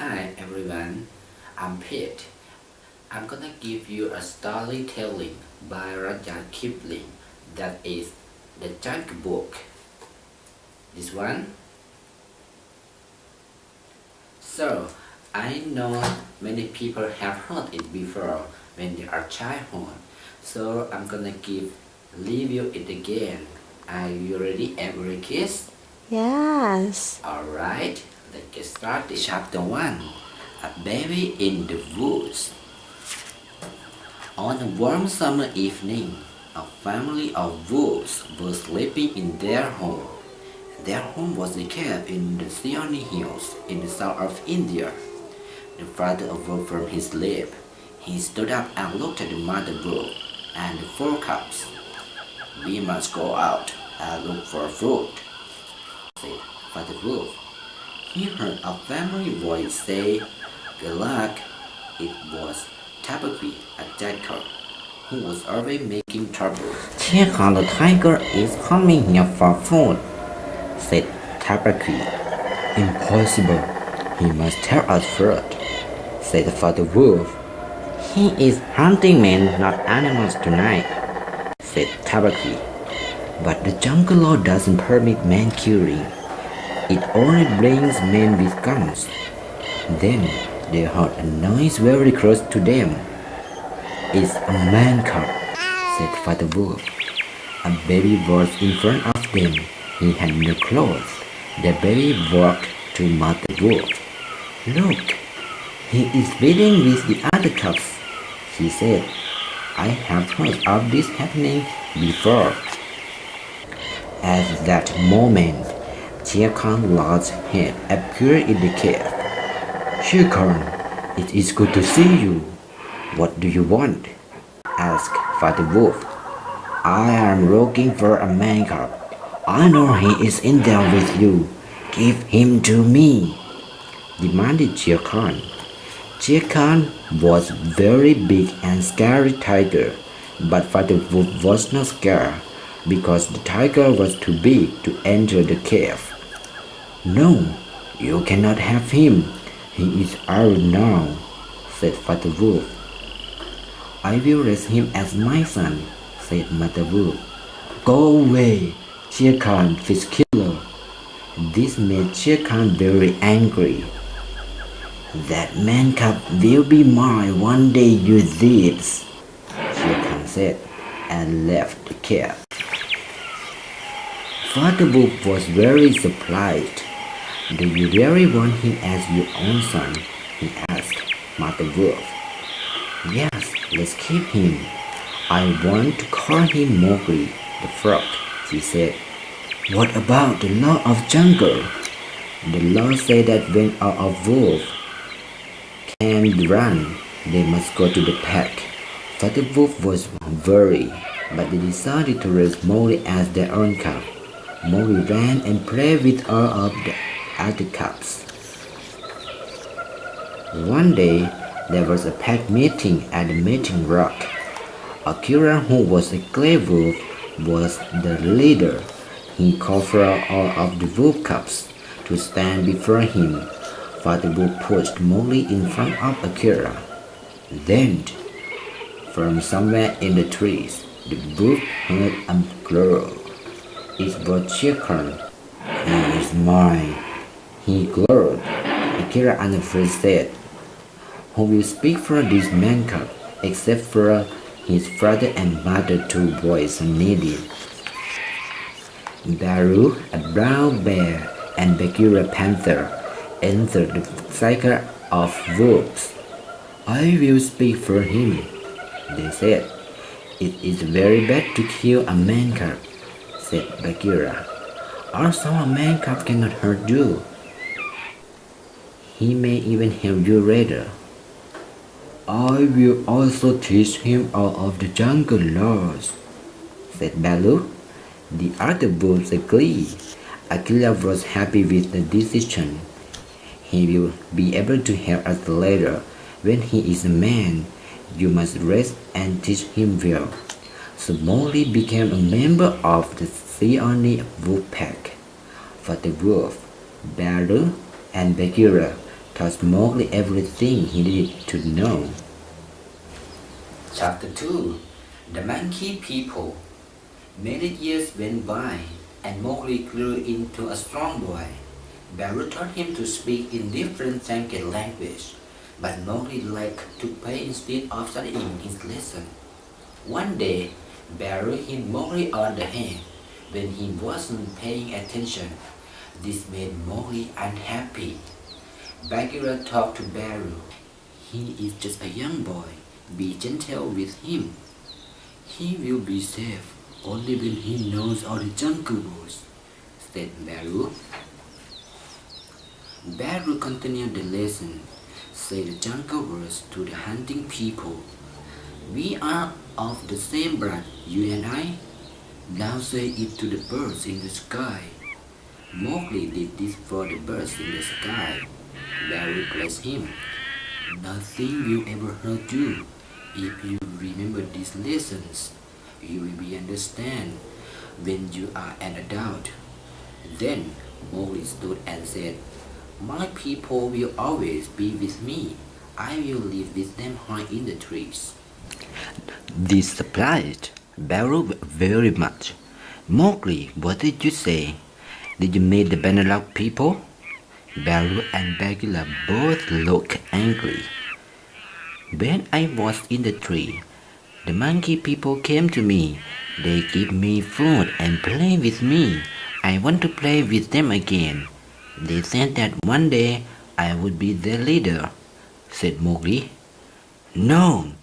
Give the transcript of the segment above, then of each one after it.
Hi everyone, I'm Pete. I'm gonna give you a storytelling by Rudyard Kipling that is the Jungle Book. This one. So, I know many people have heard it before when they are childhood. So I'm gonna review it again. Are you ready, every kids? Yes. Alright, let's get started. Chapter 1. A Baby in the Woods. On a warm summer evening, a family of wolves were sleeping in their home. Their home was a cave in the Seoni Hills in the south of India. The father awoke from his sleep. He stood up and looked at the mother wolf and the four cubs. "We must go out and look for food," said Father Wolf. He heard a family voice say, "Good luck." It was Tabaqui, a jackal, who was always making trouble. "Chica the tiger is coming here for food," said Tabaqui. "Impossible. He must tell us first," said Father Wolf. "He is hunting men, not animals tonight," said Tabaqui. "But the jungle law doesn't permit man killing. It only brings men with guns." Then they heard a noise very close to them. "It's a man cub," said Father Wolf. A baby was in front of them. He had no clothes. The baby walked to Mother Wolf. "Look, he is feeding with the other cubs," she said. "I have heard of this happening before." At that moment, Shere Khan's large head appeared in the cave. "Shere Khan, it is good to see you. What do you want?" asked Father Wolf. "I am looking for a man cub. I know he is in there with you. Give him to me," demanded Shere Khan. Shere Khan was a very big and scary tiger, but Father Wolf was not scared because the tiger was too big to enter the cave. "No, you cannot have him. He is ours now," said Father Wolf. "I will raise him as my son," said Mother Wolf. "Go away, Shere Khan, fish killer." This made Shere Khan very angry. "That man cub will be mine one day, you thieves," Shere Khan said, and left the cave. Father Wolf was very surprised. "Do you really want him as your own son?" he asked Mother Wolf. "Yes, let's keep him. I want to call him Mowgli the Frog," she said. "What about the law of jungle?" "The law says that when a wolf can run, they must go to the pack." Father Wolf was worried, but they decided to raise Mowgli as their own cub. Mowgli ran and played with all of the other cubs. One day, there was a pack meeting at the meeting rock. Akira, who was a clay wolf, was the leader. He called for all of the wolf cubs to stand before him. Father Wolf pushed Mowgli in front of Akira. Then, from somewhere in the trees, the wolf heard a growl. It was Shere Khan. "He is mine," he glowed. Akira unafraid said, "Who will speak for this man cub, except for his father and mother?" Two boys needed. Baru, a brown bear, and Bagheera Panther entered the circle of wolves. "I will speak for him," they said. "It is very bad to kill a man cub," said Bagheera. "Also, a man cub cannot hurt you. He may even help you later." "I will also teach him all of the jungle laws," said Baloo. The other wolves agreed. Akela was happy with the decision. "He will be able to help us later. When he is a man, you must rest and teach him well." So Mowgli became a member of the Seoni wolf pack. Father Wolf, Baloo, and Bagheera taught Mowgli everything he needed to know. Chapter 2. The Monkey People. Many years went by, and Mowgli grew into a strong boy. Baru taught him to speak in different Sanket language, but Mowgli liked to play instead of studying his lesson. One day, Baru hit Mowgli on the head when he wasn't paying attention. This made Mowgli unhappy. Bagheera talked to Baru. He is just a young boy. Be gentle with him. He will be safe only when he knows all the jungle rules, said Baru. Baru continued the lesson. Say the jungle words to the hunting people. We are of the same blood, you and I. Now say it to the birds in the sky. Mowgli did this for the birds in the sky. Baru blessed him. Nothing will ever hurt you. If you remember these lessons, you will be understand when you are an adult. Then Mowgli stood and said, My people will always be with me. I will live with them high in the trees. This surprised Baru very much. Mowgli, what did you say? Did you meet the Benelux people? Baru and Bagheera both looked angry. When I was in the tree, the monkey people came to me. They gave me food and play with me. I want to play with them again. They said that one day I would be their leader, said Mowgli. No,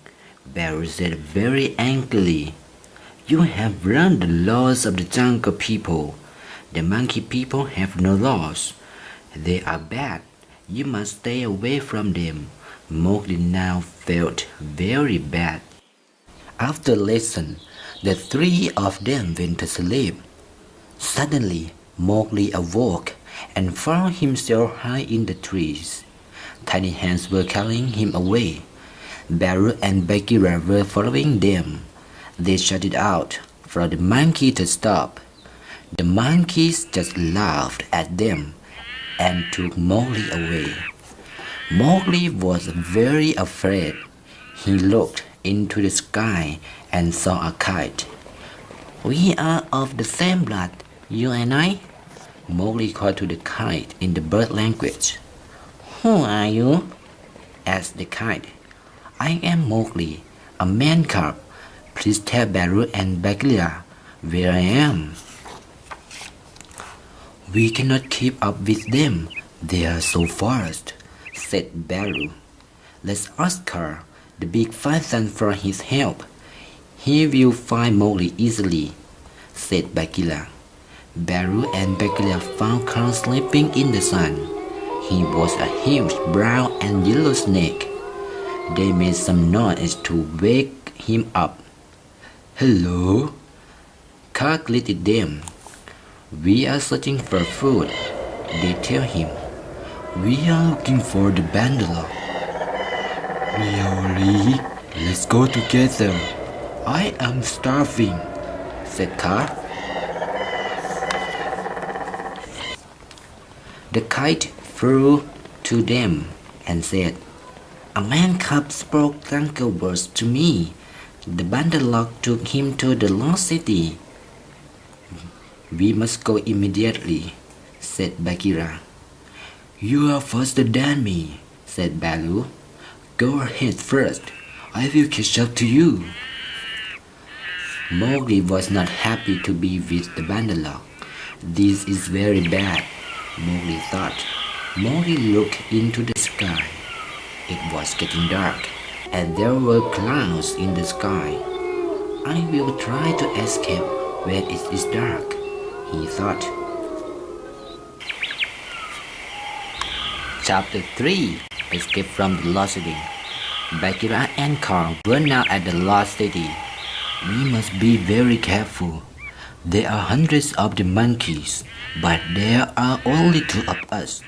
Baru said very angrily. You have run the laws of the jungle people. The monkey people have no laws. They are bad. You must stay away from them. Mowgli now felt very bad. After lesson, the three of them went to sleep. Suddenly, Mowgli awoke and found himself high in the trees. Tiny hands were carrying him away. Baru and Bagheera were following them. They shouted out for the monkey to stop. The monkeys just laughed at them and took Mowgli away. Mowgli was very afraid. He looked into the sky and saw a kite. We are of the same blood, you and I, Mowgli called to the kite in the bird language. Who are you? Asked the kite. I am Mowgli, a man cub. Please tell Baru and Bagheera where I am. We cannot keep up with them. They are so fast, said Baru. Let's ask Kaa, the big python, for his help. He will find Mowgli easily, said Bagheera. Baru and Bagheera found Kaa sleeping in the sun. He was a huge brown and yellow snake. They made some noise to wake him up. Hello, Kaa greeted them. We are searching for food, they tell him. We are looking for the bandala. Really? Let's go together. I am starving, said Kaa. The kite flew to them and said, A man cub spoke jungle words to me. The bandala took him to the lost city. We must go immediately, said Bagheera. You are faster than me, said Balu. Go ahead first. I will catch up to you. Mowgli was not happy to be with the bandala. This is very bad, Mowgli thought. Mowgli looked into the sky. It was getting dark, and there were clouds in the sky. I will try to escape when it is dark, he thought. Chapter 3. Escape from the Lost City. Bagheera and Kaa were now at the Lost City. We must be very careful. There are hundreds of the monkeys, but there are only 2 of us.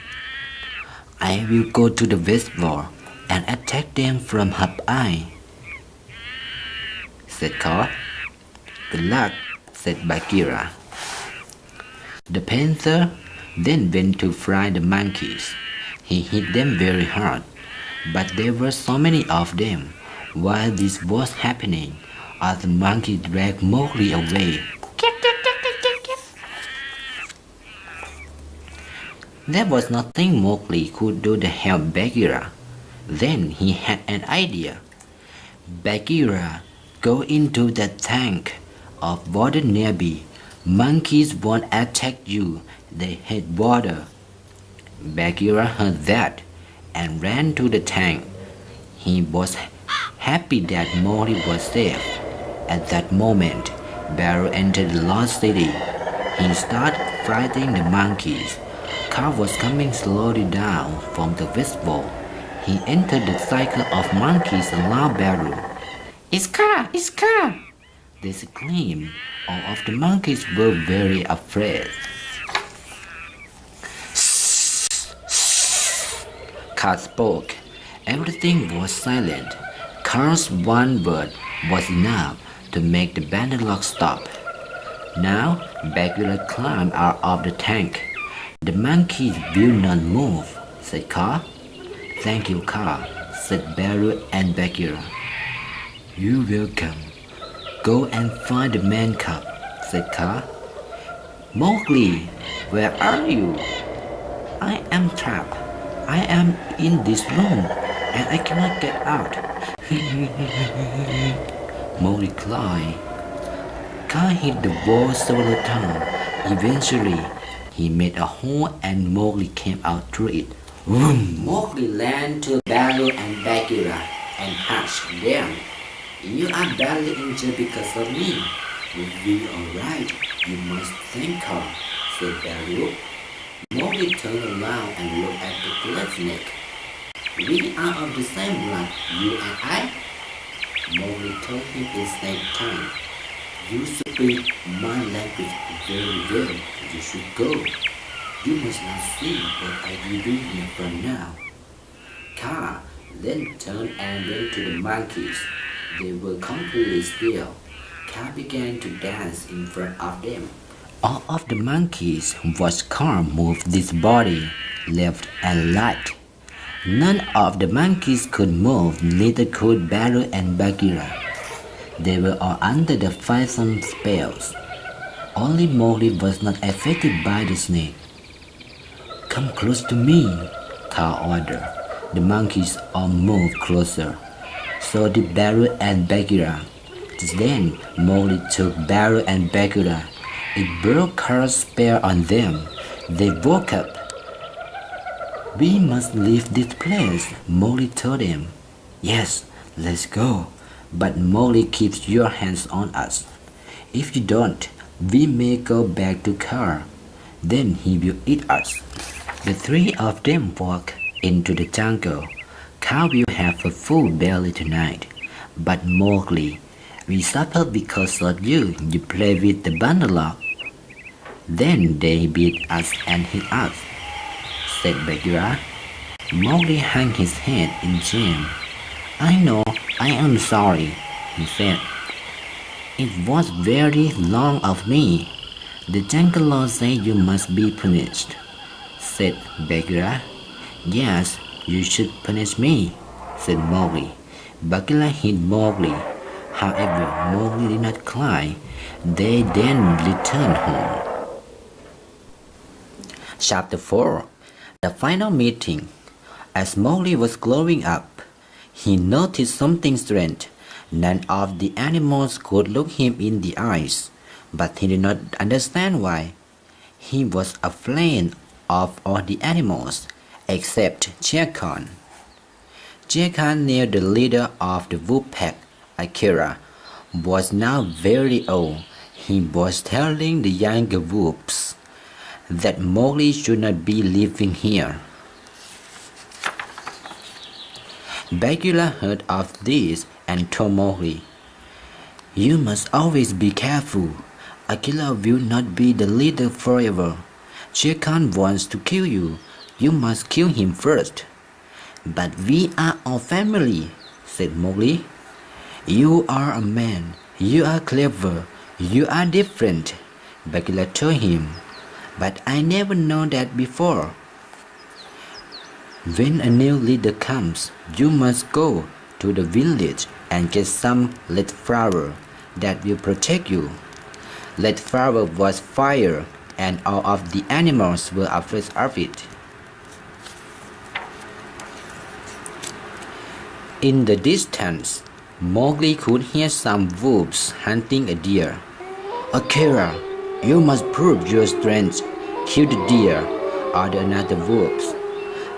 I will go to the west wall and attack them from up high, said Kaa. Good luck, said Bagheera. The panther then went to fry the monkeys. He hit them very hard, but there were so many of them. While this was happening, other monkeys dragged Mowgli away. There was nothing Mowgli could do to help Bagheera. Then he had an idea. Bagheera, go into the tank of water nearby. Monkeys won't attack you, they hate water. Bagheera heard that and ran to the tank. He was happy that Mowgli was safe. At that moment, Baru entered the lost city. He started fighting the monkeys. Car was coming slowly down from the westwall. He entered the cycle of monkeys around Baru. It's Car! It's Car! They screamed. All of the monkeys were very afraid. Car spoke. Everything was silent. Car's one word was enough to make the Bandalog stop. Now Bagheera climbed out of the tank. The monkeys will not move, said Car. Thank you, Car, said Baru and Bagheera. You're welcome. Go and find the man cub, said Car. Mowgli, where are you? I am trapped. I am in this room and I cannot get out. Mowgli cried. Car hit the wall several times. Eventually, he made a hole and Mowgli came out through it. Vroom! Mowgli ran to Baru and Bagheera and hugged them. You are badly injured because of me. You'll be alright. You must thank her, said Baru. Mowgli turned around and looked at the black snake. We are of the same blood, you and I. Mowgli told him in snake tongue. You speak my language very well. You should go. You must not see what I will do here from now. Car then turned and went to the monkeys. They were completely still. Car began to dance in front of them. All of the monkeys watched Car move this body left and right. None of the monkeys could move, neither could Baru and Bagheera. They were all under the fearsome spells. Only Mowgli was not affected by the snake. Come close to me, Car ordered. The monkeys all moved closer. So did Baru and Bagheera. Just then, Mowgli took Baru and Bagheera. It broke Car's spell on them. They woke up. We must leave this place, Mowgli told him. Yes, let's go. But Mowgli keeps your hands on us. If you don't, we may go back to Car. Then he will eat us. The three of them walked into the jungle. Car will have a full belly tonight. But Mowgli, we suffered because of you. You play with the Bandalog. Then they beat us and hit us, said Bagheera. Mowgli hung his head in shame. I know, I am sorry, he said. It was very wrong of me. The jungle law says you must be punished, said Bagheera. Yes, you should punish me, said Mowgli. Bagheera hit Mowgli. However, Mowgli did not cry. They then returned home. Chapter 4. The final meeting. As Mowgli was growing up, he noticed something strange. None of the animals could look him in the eyes, but he did not understand why. He was afraid of all the animals, except Shere Khan. Shere Khan knew the leader of the wolf pack, Akela, was now very old. He was telling the younger wolves that Mowgli should not be living here. Bagheera heard of this and told Mowgli, You must always be careful. Akela will not be the leader forever. Shere Khan wants to kill you. You must kill him first. But we are all family, said Mowgli. You are a man. You are clever. You are different, Bagheera told him. But I never known that before. When a new leader comes, you must go to the village and get some red flower that will protect you. Red flower was fire, and all of the animals were afraid of it. In the distance, Mowgli could hear some wolves hunting a deer. Akela, you must prove your strength. Kill the deer, ordered another wolf.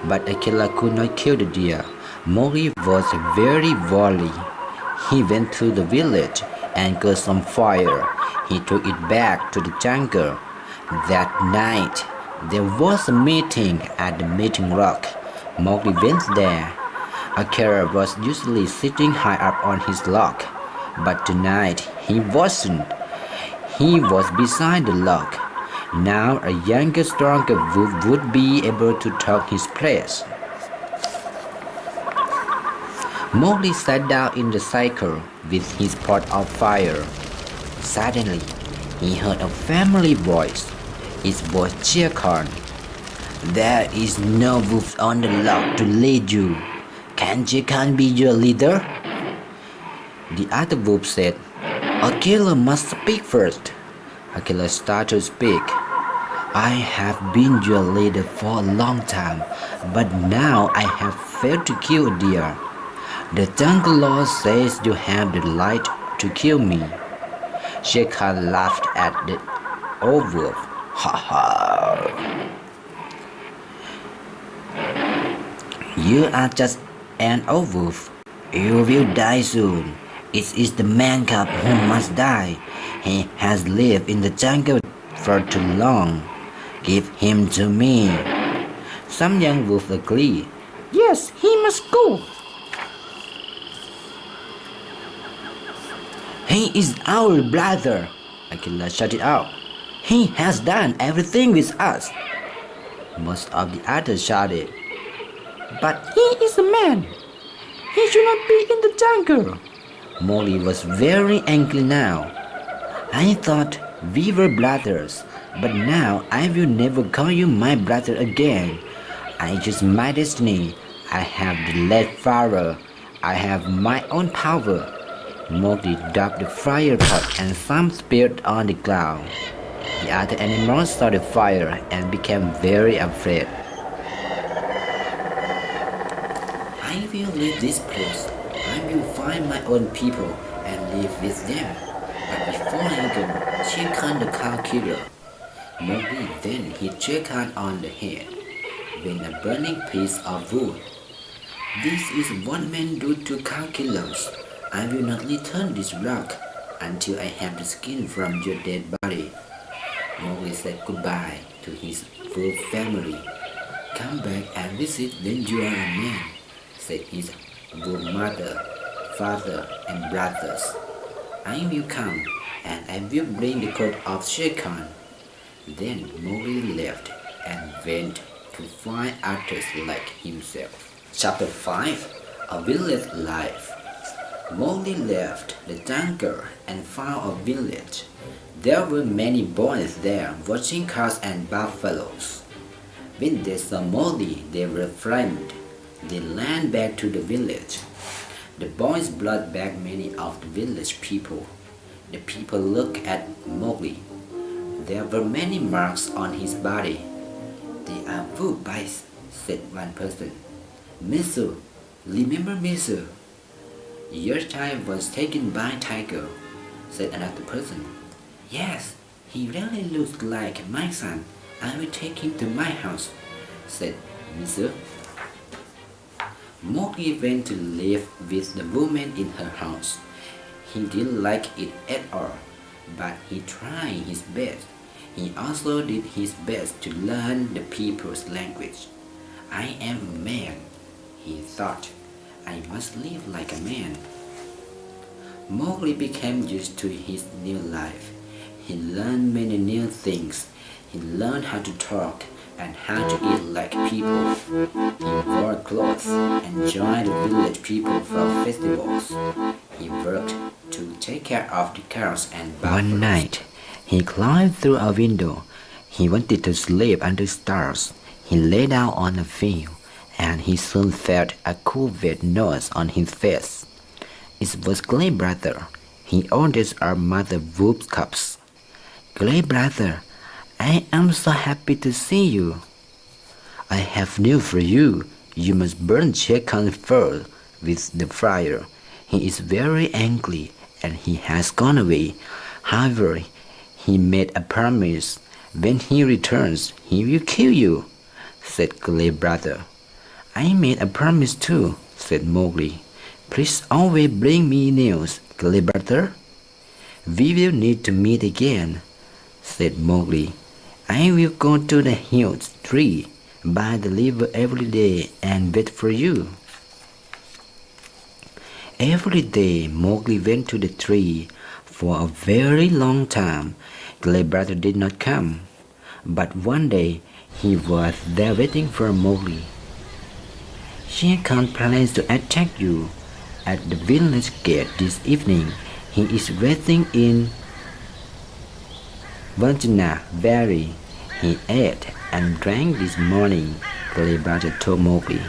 But Akela could not kill the deer. Mowgli was very wily. He went to the village and got some fire. He took it back to the jungle. That night, there was a meeting at the meeting rock. Mowgli went there. Akela was usually sitting high up on his log, but tonight he wasn't. He was beside the log. Now a younger, stronger wolf would be able to take his place. Mowgli sat down in the circle with his pot of fire. Suddenly, he heard a familiar voice. It was Shere Khan. There is no wolf on the log to lead you. Can Shere Khan be your leader? The other wolf said, Akela must speak first. Akela started to speak. I have been your leader for a long time, but now I have failed to kill a deer. The jungle law says you have the right to kill me. Shere Khan laughed at the old wolf. Ha ha! You are just an old wolf. You will die soon. It is the man cub who must die. He has lived in the jungle for too long. Give him to me. Some young wolves agreed. Yes, he must go. He is our brother, Akela shouted out. He has done everything with us. Most of the others shouted. But he is a man. He should not be in the jungle. Mowgli was very angry now. I thought we were brothers, but now I will never call you my brother again. I choose my destiny. I have the red flower. I have my own power. Mowgli dropped the fire pot and some spilled on the ground. The other animals saw the fire and became very afraid. I will leave this place. I will find my own people and live with them. But before I go, Shere Khan the cow killer. Mowgli then hit Shere Khan on the head with a burning piece of wood. This is what men do to cow killers. I will not return this rock until I have the skin from your dead body. Mowgli said goodbye to his wolf family. Come back and visit when you are a man, said his wolf mother, father, and brothers. I will come, and I will bring the coat of Shere Khan. Then Mowgli left and went to find others like himself. Chapter 5. A Village Life. Mowgli left the jungle and found a village. There were many boys there watching cows and buffaloes. When they saw Mowgli, they were frightened. They ran back to the village. The boys brought back many of the village people. The people looked at Mowgli. There were many marks on his body. They are wolf bites, said one person. Misu, remember Misu? Your child was taken by tiger, said another person. Yes, he really looks like my son. I will take him to my house, said Misu. Mowgli went to live with the woman in her house. He didn't like it at all, but he tried his best. He also did his best to learn the people's language. I am a man, he thought. I must live like a man. Mowgli became used to his new life. He learned many new things. He learned how to talk and how to eat like people. He wore clothes and joined the village people for festivals. He worked to take care of the cows and buffaloes. One night, he climbed through a window. He wanted to sleep under stars. He lay down on a field and he soon felt a cool wet nose on his face. It was Gray Brother. He ordered our mother wolf cups. Gray Brother, I am so happy to see you. I have news for you. You must burn Shere Khan first with the fire. He is very angry and he has gone away. However, he made a promise. When he returns, he will kill you, said Gray Brother. I made a promise too, said Mowgli. Please always bring me news, Gray Brother. We will need to meet again, said Mowgli. I will go to the huge tree by the river every day and wait for you. Every day Mowgli went to the tree. For a very long time, Gray Brother did not come. But one day he was there waiting for Mowgli. Shere Khan plans to attack you at the village gate this evening. He is waiting in Vajna Valley. He ate and drank this morning, Gray Brother told Mowgli.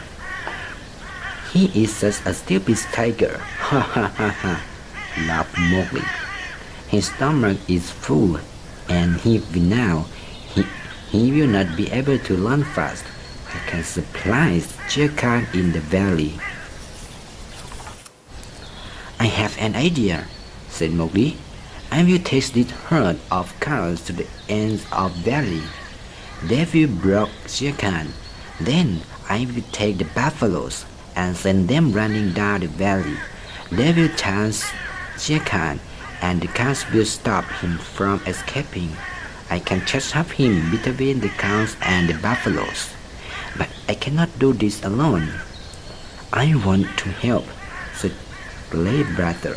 He is such a stupid tiger. Ha ha ha ha, laughed Mowgli. His stomach is full, and he will not be able to run fast. I can surprise Shere Khan in the valley. I have an idea, said Mowgli. I will take this herd of cows to the ends of the valley. They will block Shere Khan. Then I will take the buffaloes and send them running down the valley. They will chase Shere Khan, and the cows will stop him from escaping. I can catch up him between the cows and the buffaloes. But I cannot do this alone. I want to help, said Gray Brother.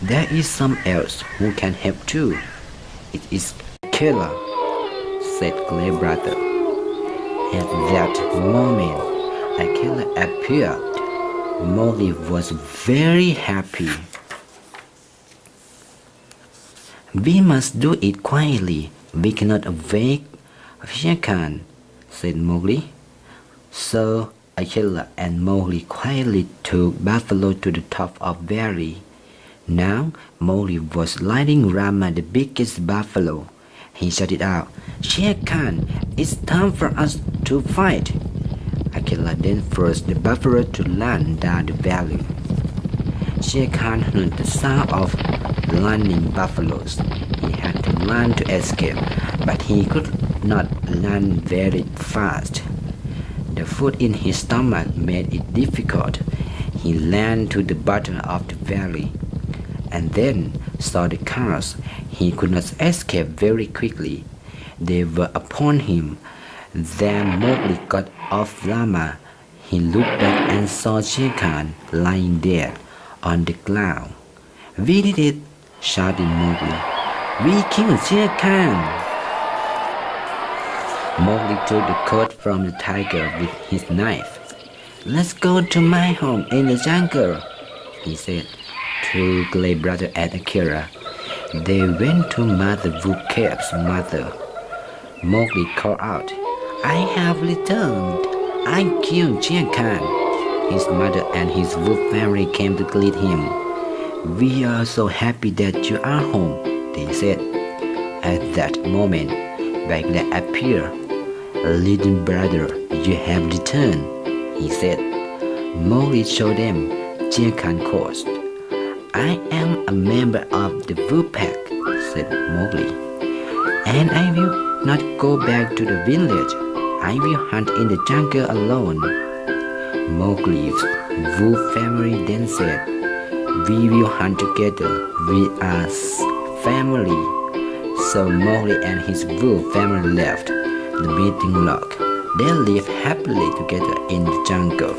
There is someone else who can help too. It is Akela, said Gray Brother. At that moment, Akela appeared. Mowgli was very happy. We must do it quietly. We cannot wake Shere Khan, said Mowgli. So Akela and Mowgli quietly took Buffalo to the top of the valley. Now Mowgli was leading Rama, the biggest buffalo. He shouted out, Shere Khan, it's time for us to fight. Akela then forced the buffalo to run down the valley. Shere Khan heard the sound of running buffaloes. He had to run to escape, but he could not run very fast. The food in his stomach made it difficult. He ran to the bottom of the valley and then saw the cows. He could not escape very quickly. They were upon him. Then Mowgli got off Rama. He looked back and saw Shere Khan lying there on the ground. We did it, shouted Mowgli. We killed Shere Khan. Mowgli took the coat from the tiger with his knife. Let's go to my home in the jungle, he said to Gray Brother and Akela. They went to Mother Wolf Cave's mother. Mowgli called out, I have returned. I killed Shere Khan. His mother and his wolf family came to greet him. We are so happy that you are home, they said. At that moment, Baghdad appeared. Little brother, you have returned, he said. Mowgli showed them Shere Khan coast. I am a member of the wolf pack, said Mowgli, and I will not go back to the village. I will hunt in the jungle alone. Mowgli's wolf family then said, we will hunt together. We are family. So Mowgli and his wolf family left the meeting log. They lived happily together in the jungle.